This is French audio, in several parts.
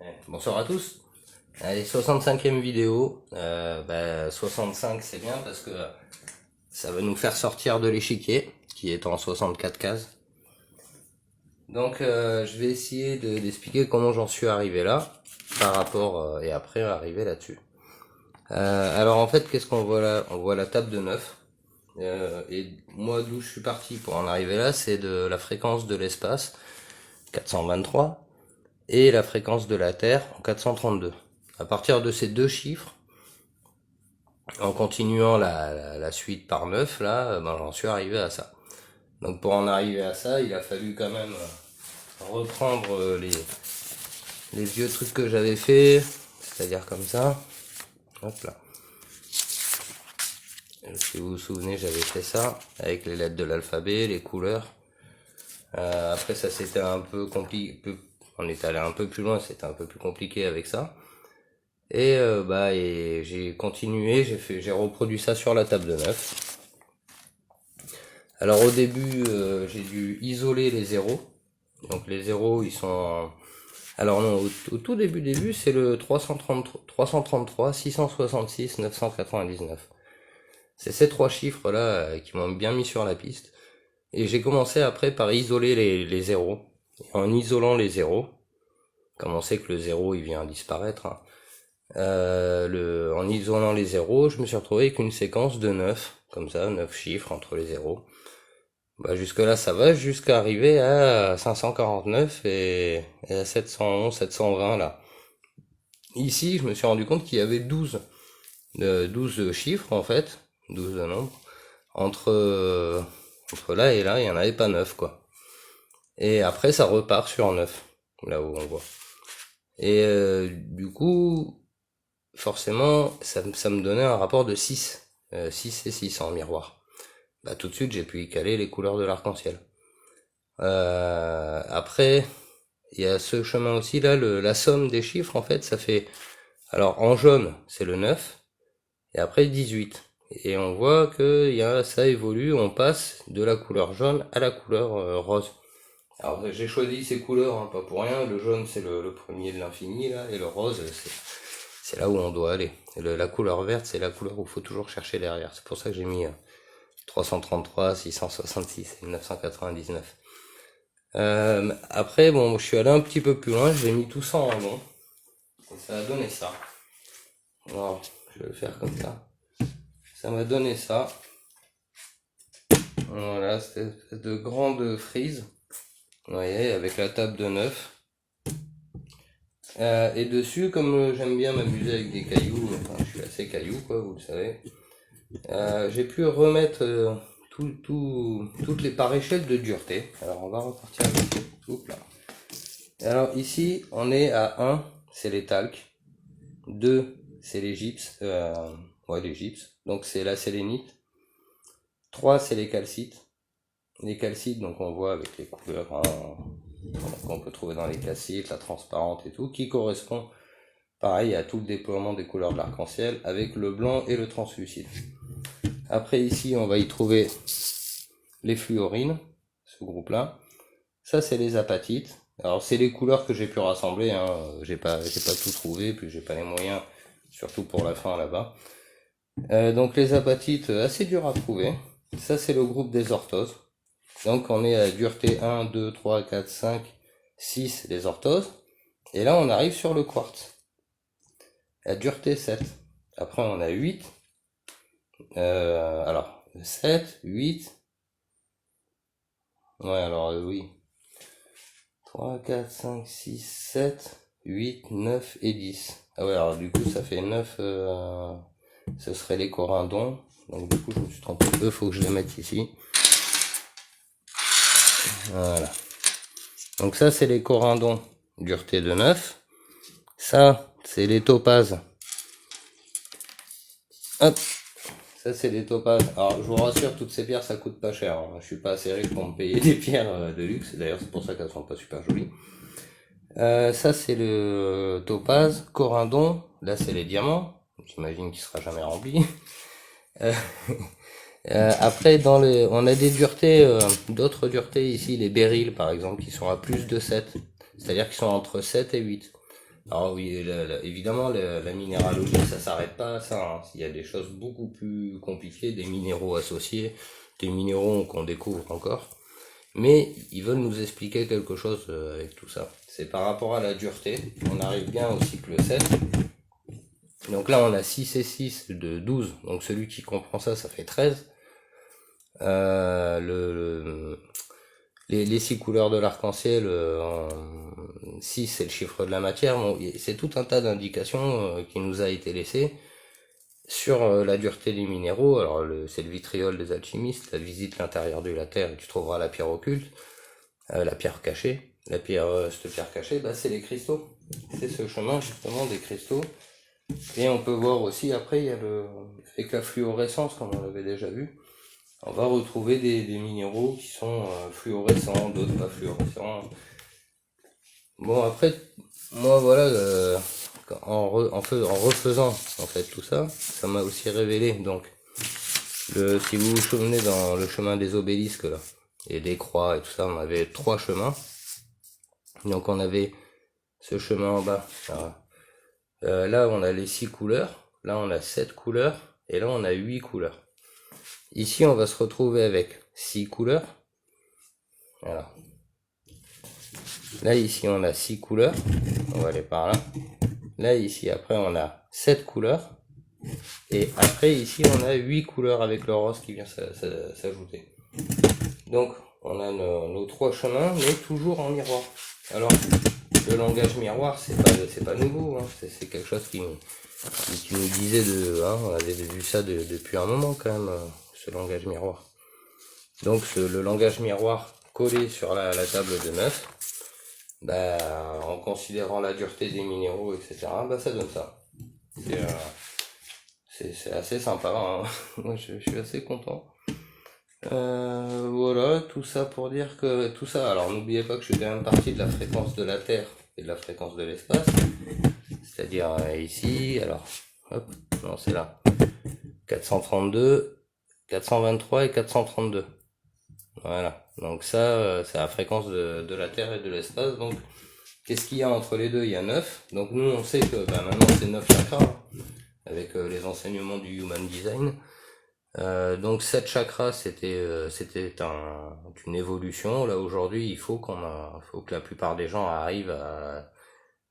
Ouais. Bonsoir à tous. Allez, 65e vidéo. 65 c'est bien parce que ça va nous faire sortir de l'échiquier qui est en 64 cases. Donc je vais essayer d'expliquer comment j'en suis arrivé là par rapport et après arriver là-dessus. Alors en fait qu'est-ce qu'on voit là? On voit la table de 9. Et moi d'où je suis parti pour en arriver là, c'est de la fréquence de l'espace 423 et la fréquence de la Terre en 432. À partir de ces deux chiffres, en continuant la suite par 9, là, j'en suis arrivé à ça. Donc pour en arriver à ça, il a fallu quand même reprendre les vieux trucs que j'avais fait, c'est-à-dire comme ça. Hop là. Si vous vous souvenez, j'avais fait ça avec les lettres de l'alphabet, les couleurs. Après ça c'était un peu compliqué, on est allé un peu plus loin, c'était un peu plus compliqué avec ça. Et j'ai continué, j'ai reproduit ça sur la table de 9. Alors au début, j'ai dû isoler les zéros. Donc les zéros, ils sont... Alors non, au tout début, c'est le 333, 666, 999. C'est ces trois chiffres-là qui m'ont bien mis sur la piste. Et j'ai commencé après par isoler les zéros. Et en isolant les zéros, comme on sait que le zéro, il vient disparaître, hein, en isolant les zéros, je me suis retrouvé avec une séquence de 9, comme ça, 9 chiffres entre les zéros. Jusque là ça va, jusqu'à arriver à 549 et à 711, 720 là. Ici, je me suis rendu compte qu'il y avait 12 chiffres en fait, 12 nombres. Entre là et là, il n'y en avait pas 9 quoi. Et après ça repart sur 9, là où on voit. Et du coup, forcément, ça me donnait un rapport de 6. 6 et 6 en miroir. Tout de suite, j'ai pu y caler les couleurs de l'arc-en-ciel. Après, il y a ce chemin aussi là, la somme des chiffres en fait, ça fait... Alors en jaune, c'est le 9, et après 18. Et on voit que ça évolue, on passe de la couleur jaune à la couleur rose. Alors j'ai choisi ces couleurs, hein, pas pour rien, le jaune c'est le premier de l'infini là, et le rose c'est là où on doit aller. Et la couleur verte c'est la couleur où il faut toujours chercher derrière. C'est pour ça que j'ai mis 333, 666 et 999. Après, bon, je suis allé un petit peu plus loin, j'ai mis tout ça en rond. Et ça a donné ça. Alors, je vais le faire comme ça. Ça m'a donné ça. Voilà, cette espèce de grande frise. Vous voyez, avec la table de 9. Et dessus, comme j'aime bien m'amuser avec des cailloux, enfin, je suis assez caillou, quoi, vous le savez. J'ai pu remettre toutes les par-échelles de dureté. Alors, on va repartir avec tout là. Alors ici, on est à 1, c'est les talcs. 2, c'est les gypses. Les gypses. Donc c'est la sélénite. 3, c'est les calcites. Les calcites, donc on voit avec les couleurs qu'on peut trouver dans les calcites, la transparente et tout, qui correspond pareil à tout le déploiement des couleurs de l'arc-en-ciel avec le blanc et le translucide. Après ici, on va y trouver les fluorines, ce groupe-là. Ça, c'est les apatites. Alors c'est les couleurs que j'ai pu rassembler, hein. J'ai pas tout trouvé, puis j'ai pas les moyens, surtout pour la fin là-bas. Donc les apatites, assez dur à trouver. Ça c'est le groupe des orthoses. Donc on est à dureté 1, 2, 3, 4, 5, 6 des orthoses. Et là on arrive sur le quartz. À dureté 7. Après on a 8. Alors 7, 8. Ouais alors oui. 3, 4, 5, 6, 7, 8, 9 et 10. Ah ouais, alors du coup ça fait 9, ce serait les corindons. Donc du coup je me suis trompé, faut que je les mette ici. Voilà. Donc ça c'est les corindons, dureté de 9. Ça c'est les topazes. Hop, ça c'est les topazes. Alors je vous rassure, toutes ces pierres ça coûte pas cher, hein. Je suis pas assez riche pour me payer des pierres de luxe, d'ailleurs c'est pour ça qu'elles sont pas super jolies. Ça c'est le topaz, corindon, là c'est les diamants, j'imagine qu'il sera jamais rempli. Après on a des duretés, d'autres duretés ici, les béryls par exemple, qui sont à plus de 7, c'est-à-dire qu'ils sont entre 7 et 8. Alors oui, évidemment, la minéralogie, ça s'arrête pas à ça, hein. Il y a des choses beaucoup plus compliquées, des minéraux associés, des minéraux qu'on découvre encore. Mais ils veulent nous expliquer quelque chose avec tout ça. C'est par rapport à la dureté. On arrive bien au cycle 7. Donc là, on a 6 et 6 de 12. Donc celui qui comprend ça, ça fait 13. Les 6 couleurs de l'arc-en-ciel, 6 c'est le chiffre de la matière. Bon, c'est tout un tas d'indications qui nous a été laissé sur la dureté des minéraux. Alors c'est le vitriol des alchimistes, la visite l'intérieur de la terre et tu trouveras la pierre occulte, la pierre cachée. Cette pierre cachée, c'est les cristaux. C'est ce chemin justement des cristaux. Et on peut voir aussi après, il y a avec la fluorescence, comme on l'avait déjà vu, on va retrouver des minéraux qui sont fluorescents, d'autres pas fluorescents. Bon après, moi voilà, en refaisant en fait tout ça, ça m'a aussi révélé donc si vous vous souvenez dans le chemin des obélisques là, et des croix et tout ça, on avait 3 chemins. Donc on avait ce chemin en bas. Là on a les 6 couleurs, là on a 7 couleurs, et là on a 8 couleurs. Ici on va se retrouver avec 6 couleurs. Voilà. Là ici on a 6 couleurs, on va aller par là. Là ici après on a 7 couleurs. Et après ici on a 8 couleurs avec le rose qui vient s'ajouter. Donc on a nos 3 chemins, mais toujours en miroir. Alors le langage miroir c'est pas nouveau, hein. C'est quelque chose qui nous disait on avait vu ça depuis un moment quand même, ce langage miroir. Donc le langage miroir collé sur la table de 9, en considérant la dureté des minéraux, etc., ça donne ça. C'est assez sympa, hein. Moi je suis assez content. Voilà, tout ça pour dire que tout ça, alors n'oubliez pas que je suis quand même partie de la fréquence de la Terre et de la fréquence de l'espace, c'est-à-dire ici, alors, hop, non c'est là, 432, 423 et 432. Voilà, donc ça, c'est la fréquence de la Terre et de l'espace. Donc, qu'est-ce qu'il y a entre les deux? Il y a 9. Donc nous, on sait que maintenant, c'est 9 chakras, avec les enseignements du Human Design. Donc 7 chakras, c'était une évolution. Là, aujourd'hui, il faut que la plupart des gens arrivent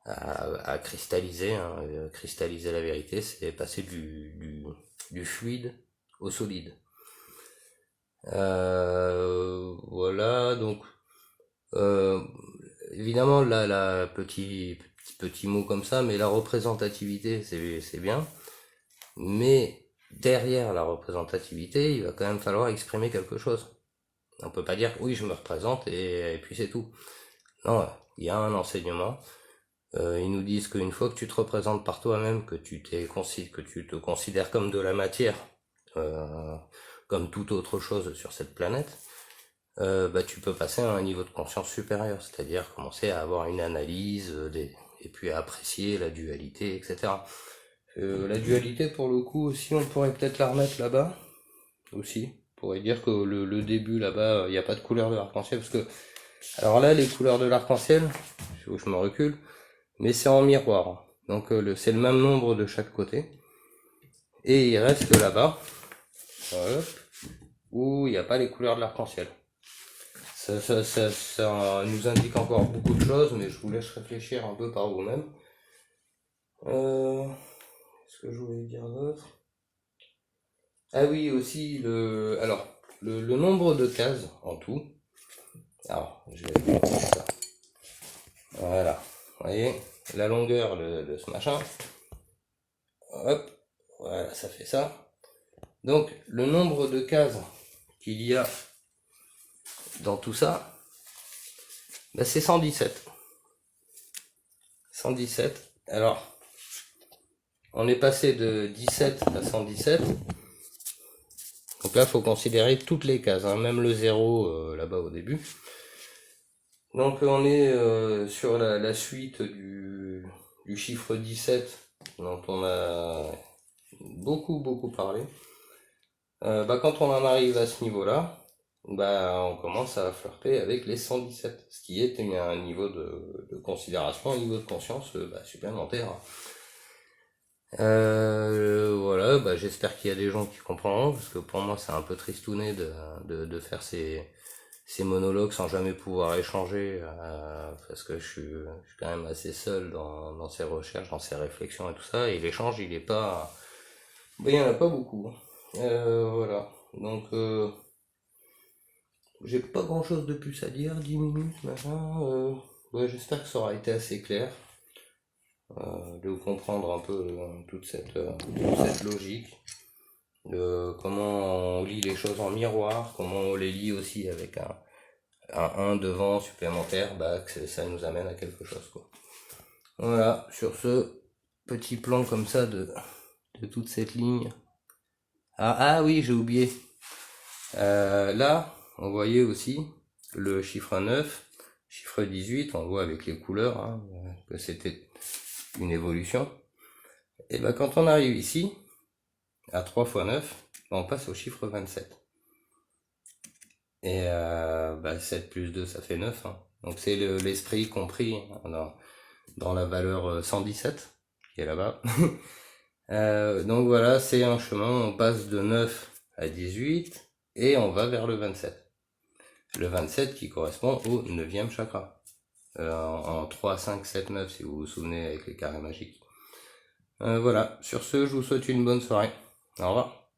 à cristalliser, cristalliser la vérité, c'est passer du fluide au solide. Voilà, donc évidemment la petit mot comme ça, mais la représentativité c'est bien, mais derrière la représentativité il va quand même falloir exprimer quelque chose. On peut pas dire oui je me représente et puis c'est tout. Non, il y a un enseignement. Ils nous disent qu'une fois que tu te représentes par toi-même, que tu te considères comme de la matière, comme toute autre chose sur cette planète, tu peux passer à un niveau de conscience supérieur, c'est-à-dire commencer à avoir une analyse et puis à apprécier la dualité, etc. La dualité, pour le coup, aussi, on pourrait peut-être la remettre là-bas, aussi. On pourrait dire que le début, là-bas, il n'y a pas de couleur de l'arc-en-ciel, parce que, alors là, les couleurs de l'arc-en-ciel, je me recule, mais c'est en miroir. Donc, c'est le même nombre de chaque côté. Et il reste là-bas, voilà, où il n'y a pas les couleurs de l'arc-en-ciel. Ça nous indique encore beaucoup de choses, mais je vous laisse réfléchir un peu par vous-même. Qu'est-ce que je voulais dire d'autre? Ah oui, aussi, le nombre de cases en tout. Alors, je vais faire ça. Voilà. Vous voyez, la longueur de ce machin. Hop, voilà, ça fait ça. Donc, le nombre de cases qu'il y a dans tout ça, c'est 117. 117. Alors, on est passé de 17 à 117. Donc là, il faut considérer toutes les cases, même le 0 là-bas au début. Donc on est sur la suite du chiffre 17, dont on a beaucoup parlé. Quand on en arrive à ce niveau-là, bah, on commence à flirter avec les 117, ce qui est un niveau de considération, un niveau de conscience bah, supplémentaire. Voilà, bah, j'espère qu'il y a des gens qui comprendront, parce que pour moi c'est un peu tristouné de faire ces monologues sans jamais pouvoir échanger, parce que je suis quand même assez seul dans ces recherches, dans ces réflexions et tout ça, et l'échange il est pas, bah, il y en a pas beaucoup. Voilà, donc j'ai pas grand chose de plus à dire, 10 minutes, machin, ouais, j'espère que ça aura été assez clair, de comprendre un peu toute cette logique, de comment on lit les choses en miroir, comment on les lit aussi avec un devant supplémentaire, bah, que ça nous amène à quelque chose, quoi. Voilà, sur ce petit plan comme ça de toute cette ligne. Ah oui, j'ai oublié. Là, on voyait aussi le chiffre 9, chiffre 18, on voit avec les couleurs hein, que c'était une évolution. Et ben quand on arrive ici, à 3 fois 9, on passe au chiffre 27. Et 7 plus 2, ça fait 9. Hein. Donc c'est l'esprit compris hein, dans la valeur 117, qui est là-bas. Donc voilà, c'est un chemin, on passe de 9 à 18, et on va vers le 27. Le 27 qui correspond au 9e chakra. En 3, 5, 7, 9 si vous vous souvenez avec les carrés magiques. Voilà, sur ce, je vous souhaite une bonne soirée. Au revoir.